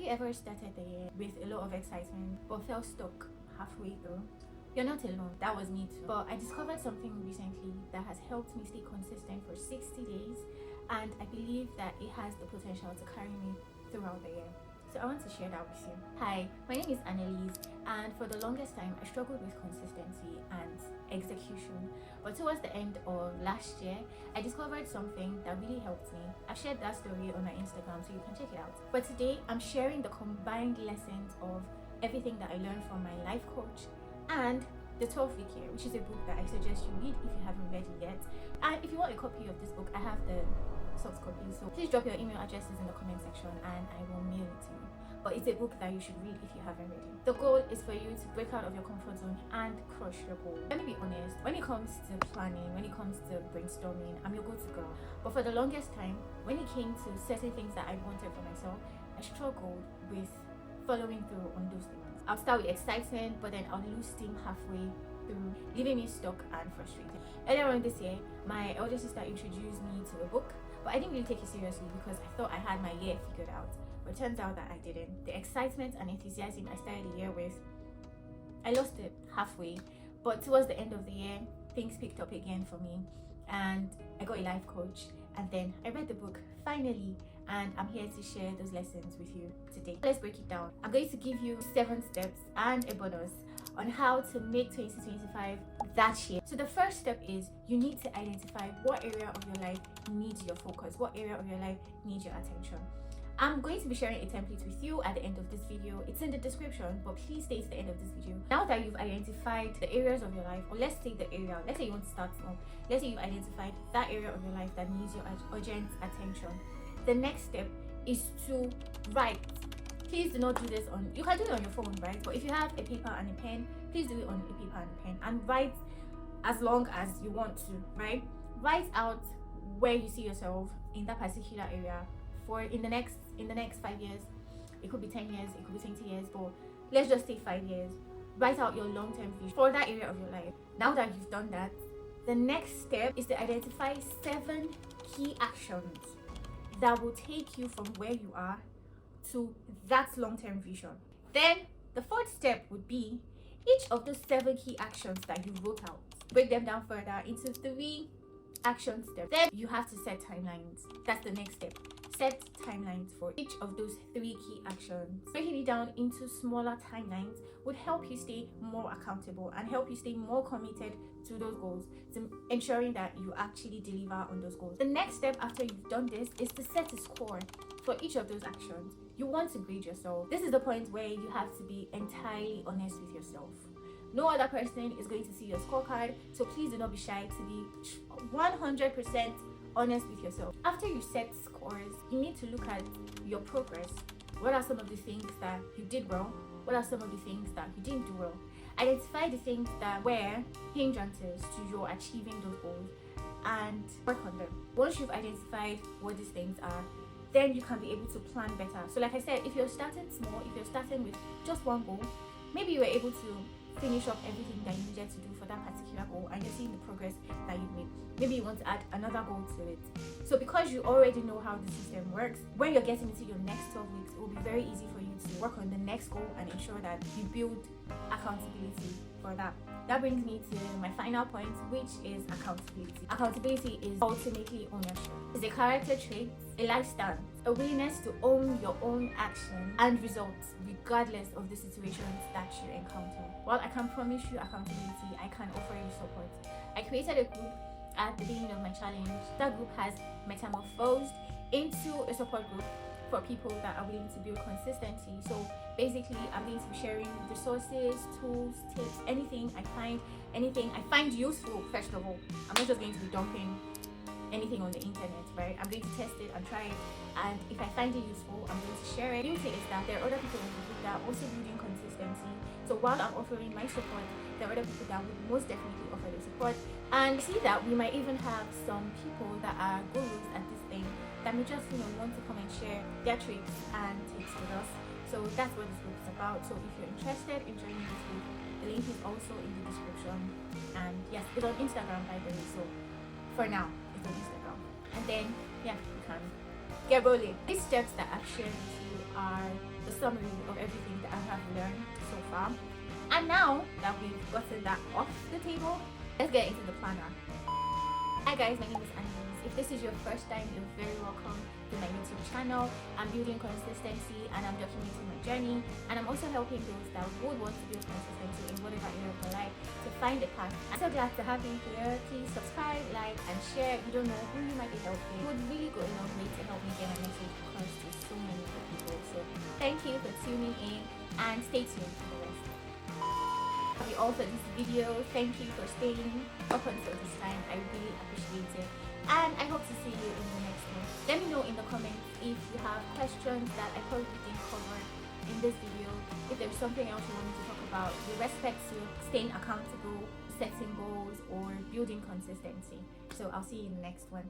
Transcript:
Have you ever started the year with a lot of excitement but felt stuck halfway through? You're not alone. That was me too. But I discovered something recently that has helped me stay consistent for 60 days, and I believe that it has the potential to carry me throughout the year. So I want to share that with you. Hi, my name is Annaliese, and for the longest time I struggled with consistency and execution. But towards the end of last year, I discovered something that really helped me. I've shared that story on my Instagram, so you can check it out. But today I'm sharing the combined lessons of everything that I learned from my life coach and the 12-week year, which is a book that I suggest you read if you haven't read it yet. And if you want a copy of this book, I have the soft copy, so please drop your email addresses in the comment section and I will mail it to you. But it's a book that you should read if you haven't read it. The goal is for you to break out of your comfort zone and crush your goal. Let me be honest, when it comes to planning, when it comes to brainstorming, I'm your go-to girl. But for the longest time, when it came to certain things that I wanted for myself, I struggled with following through on those things. I'll start with excitement, but then I'll lose steam halfway through, leaving me stuck and frustrated. Earlier on this year, my elder sister introduced me to a book, but I didn't really take it seriously because I thought I had my year figured out. But it turns out that I didn't. The excitement and enthusiasm I started the year with, I lost it halfway. But towards the end of the year, things picked up again for me, and I got a life coach, and then I read the book finally, and I'm here to share those lessons with you today. Let's break it down. I'm going to give you 7 steps and a bonus on how to make 2025 that year. So the first step is you need to identify what area of your life needs your focus, what area of your life needs your attention. I'm going to be sharing a template with you at the end of this video. It's in the description, but please stay to the end of this video. Now that you've identified the areas of your life, or let's say the area, let's say you want to start small, let's say you've identified that area of your life that needs your urgent attention. The next step is to write. Please do not do this on, you can do it on your phone, right? But if you have a paper and a pen, please do it on a paper and a pen, and write as long as you want to, right? Write out where you see yourself in that particular area for in the next 5 years. It could be 10 years, it could be 20 years, but let's just say 5 years. Write out your long-term vision for that area of your life. Now that you've done that, the next step is to identify 7 key actions that will take you from where you are to that long-term vision. Then the 4th step would be each of those 7 key actions that you wrote out, break them down further into 3 action steps. Then you have to set timelines. That's the next step. Set timelines for each of those 3 key actions. Breaking it down into smaller timelines would help you stay more accountable and help you stay more committed to those goals, to ensuring that you actually deliver on those goals. The next step after you've done this is to set a score for each of those actions. You want to grade yourself. This is the point where you have to be entirely honest with yourself. No other person is going to see your scorecard, so please do not be shy to be 100% honest with yourself. After you set scores, you need to look at your progress. What are some of the things that you did well? What are some of the things that you didn't do well? Identify the things that were hindrances to your achieving those goals and work on them. Once you've identified what these things are, then you can be able to plan better. So like I said, if you're starting small, if you're starting with just one goal, maybe you were able to finish up everything that you needed to do for that particular goal and you're seeing the progress that you've made. Maybe you want to add another goal to it. So because you already know how the system works, when you're getting into your next 12 weeks, it will be very easy for you to work on the next goal and ensure that you build accountability for that. That brings me to my final point, which is accountability. Accountability is ultimately ownership. It's a character trait, a lifestyle, a willingness to own your own actions and results regardless of the situations that you encounter. While I can promise you accountability, I can offer you support. I created a group at the beginning of my challenge. That group has metamorphosed into a support group for people that are willing to build consistency. So basically, I'm going to be sharing resources, tools, tips, anything I find useful. First of all, I'm not just going to be dumping anything on the internet, right? I'm going to test it and try it, and if I find it useful, I'm going to share it. The beauty is that there are other people in the group that are also building consistency. So while I'm offering my support, there are other people that would most definitely offer their support. And see that we might even have some people that are gurus at this thing that may just want to come and share their tricks and tips with us. So that's what this group is about. So if you're interested in joining this group, the link is also in the description. And yes, it's on Instagram by the way. So for now, it's on Instagram. And then yeah, you can get rolling. These steps that I've shared with you are the summary of everything that I have learned so far. And now that we've gotten that off the table, let's get into the planner. Hi guys, my name is Annaliese. If this is your first time, you're very welcome to my YouTube channel. I'm building consistency and I'm documenting my journey, and I'm also helping those that would want to build consistency in whatever area of their life to find a path. I'm so glad to have you here. Please subscribe, like and share. You don't know who you might be helping. It would really go a long way to help me get my message across to so many other people. So thank you for tuning in and stay tuned for the rest. Love you all for this video. Thank you for staying up until this time. I really appreciate it, and I hope to see you in the next one. Let me know in the comments if you have questions that I probably didn't cover in this video. If there's something else you want me to talk about with respect to staying accountable, setting goals, or building consistency. So I'll see you in the next one.